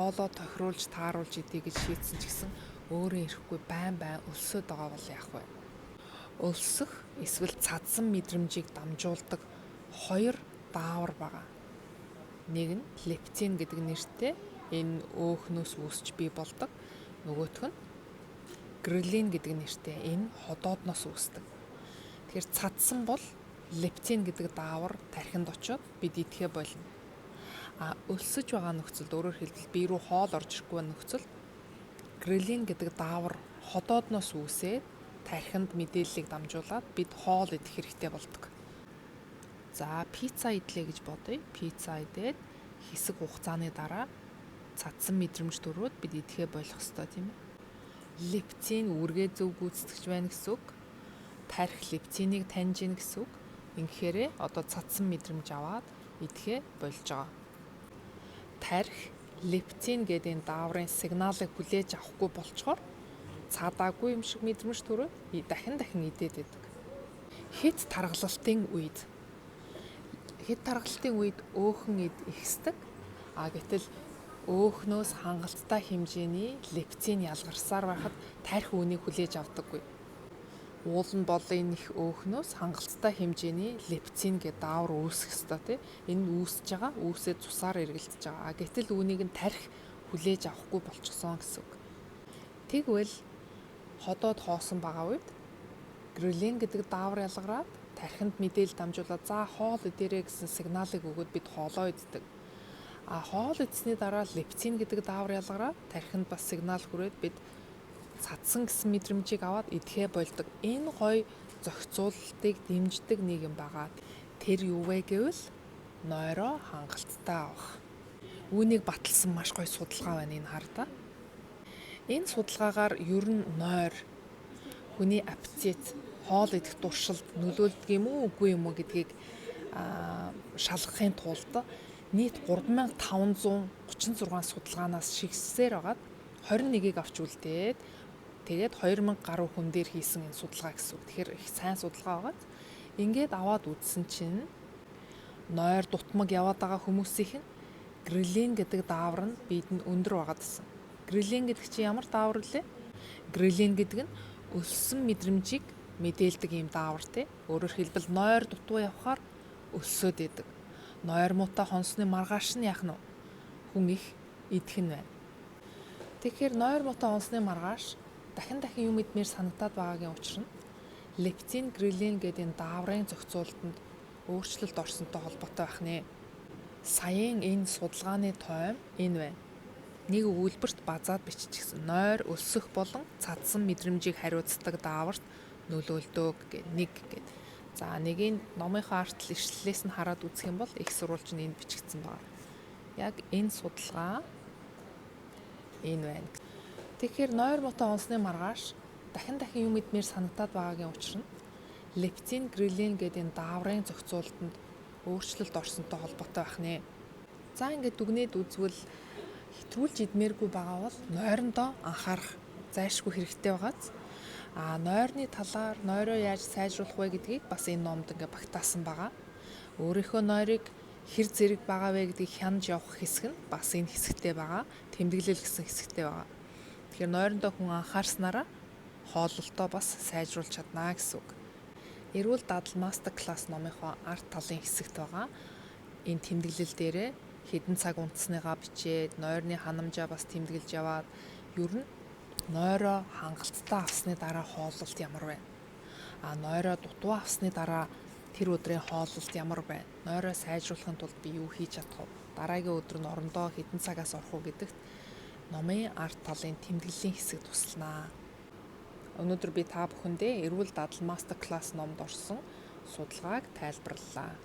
хоолоо тохируулж тааруулж идэх гэж шийдсэн ч гэсэн өөрөө ирэхгүй байн өлсөд байгаа бол яах вэ? Өлсөх эсвэл цадсан мэдрэмжийг дамжуулдаг хоёр даавар байгаа. Нэг нь лептин гэдэг нэртэй энэ өөхнөөс үүсч бий болдог. Нөгөөх нь грелин гэдэг нэртэй энэ ходоодноос үүсдэг. Тэгэхээр цадсан бол лептин гэдэг даавар тархинд очиод бид идэхэ болно. Өлсөж байгаа нөхцөлд өөрөөр хэлбэл бие рүү хоол орж ирэхгүй байгаа нөхцөлд грелин гэдэг даавар ходоодноос үүсээд тархинд мэдээллийг дамжуулаад бид хоол идэх хэрэгтэй болдог. За пицца идлээ гэж бодъё. Пицца идээд хэсэг хугацааны дараа цадсан мэдрэмж төрөөд бид идэхэ болох ёстой тийм ээ. Лептин үргээ зөв гүйцэтгэж байна гэсэн үг. Тархи лептинийг таньж ийн гэсэн үг. Ингэхээр одоо цадсан мэдрэмж аваад идэхэ болж байгаа. Тархи лептин гэдэг энэ дааврын сигналыг хүлээж авахгүй болчоор цаадаагүй юм шиг мэдрэмж төрөөд дахин идээд байдаг. Хэт таргалалтын үед өөхөн ихсдэг. Гэтэл өөхнөөс хангалттай хэмжээний лептин ялгарсаар байхад тархи үүнийг хүлээж авдаггүй. Уул нь бол энэ их өөхнөөс хангалттай хэмжээний лептин гэдэг даавар үүсэх ёстой тийм. Энэ үүсэж байгаа, үүсээд цусаар эргэлдэж байгаа. Гэтэл үүнийг нь тархи хүлээж авахгүй болчихсон гэсэн үг. Тэгвэл ходоод хоосон байгаа үед грелин гэдэг даавар ялгараад тархинд мэдээлэл дамжуулаад за хоол идээрэй гэсэн сигналыг өгөөд бид хоолоо иддэг. Хоол идсний дараа лептин гэдэг даавар ялгараад тархинд бас сигнал хүрээд бид цадсан гэсэн мэдрэмжийг аваад идэхэ болдог. Энэ гоё зохицуулалтыг дэмждэг нэг юм байгаа. Тэр юу вэ гэвэл нойроо хангалттай авах. Үүнийг баталсан маш гоё судалгаа байна энэ хардаа. Энэ судалгаагаар ер нь нойр хүний аппетит, хоол идэх туршилт нөлөөлдөг юм уу үгүй юм уу гэдгийг шалгахын тулд нийт 3536 судалгаанаас шигшсээр байгаад 21-ийг авч үлдээд тэгээд 2000 гаруй хүн дээр хийсэн энэ судалгаа гэсэн үг. Тэгэхээр их сайн судалгаа байгаад ингээд аваад үзсэн чинь нойр дутмаг яваад байгаа хүмүүсийнх нь грелин гэдэг даавар нь биед нь өндөр байгаад байсан. Грелин гэдэг чинь ямар даавар лээ? Грелин гэдэг нь өлсөн мэдрэмжийг мэдээлдэг юм даавар тий. Өөрөөр хэлбэл нойр дутуу явхаар өлсөд идэг. Нойр муутай хонсны маргааш нь яах нь хүн их идэх нь байна. Тэгэхээр нойр муутай хонсны маргааш дахин юм идмээр санагдаад байгаагийн учир нь лептин, грелин гэдэг энэ дааврын зохицуулалтанд өөрчлөлт орсонтой холбоотой байх нэ. Саяын энэ судалгааны тойм энэ байна. Нэг өгүүлбэрт базаад биччихсэн. Нойр өлсөх болон цадсан мэдрэмжийг хариуцдаг дааварт нөлөөлдөг нэг гэд. За нэгийг номынхоо артл ишлэлээс нь хараад үзэх юм бол их сурвалж нь энд бичигдсэн байна. Яг энэ судалгаа энэ байна. Тэгэхээр нойр муутай хонсны маргааш дахин юм идмээр санагдаад байгаагийн учир нь лептин, грелин гэдэг энэ дааврын зохицуулалтанд өөрчлөлт орсонтой холбоотой байх нэ. За ингээд дүгнээд үзвэл хэтрүүлж идмээргүй байгаа бол нойрондоо анхаарах зайлшгүй хэрэгтэй байгааз. Нойрны талаар нойроо яаж сайжруулах вэ гэдгийг бас энэ номд ингээд багтаасан байгаа. Өөрийнхөө нойрыг хэр зэрэг байгаа вэ гэдгийг хянаж явах хэсэг нь бас энэ хэсэгтээ байгаа. Тэмдэглэл гэсэн хэсэгтээ байгаа. Тэгэхээр нойрондоо хүн анхаарснараа хооллолтоо бас сайжруулж чадна гэсэн үг. Эрүүл дадал мастер класс номынхоо арт талын хэсэгт байгаа. Энэ тэмдэглэл дээрээ хэдэн цаг унтсныгаа бичээд нойрны ханамжаа бас тэмдэглэж яваад ер нь нойроо хангалттай авсны дараа хооллолт ямар байна? Нойроо дутуу авсны дараа тэр өдрийн хооллолт ямар байна? Нойроо сайжруулахын тулд би юу хийж чадах вэ? Дараагийн өдөр нь орондоо хэдэн цагаас орох уу гэдэгт номын арт талын тэмдэглэлийн хэсэг туслана. Өнөөдөр би та бүхэндээ эрүүл дадал мастер класс номд орсон судалгааг тайлбарлалаа.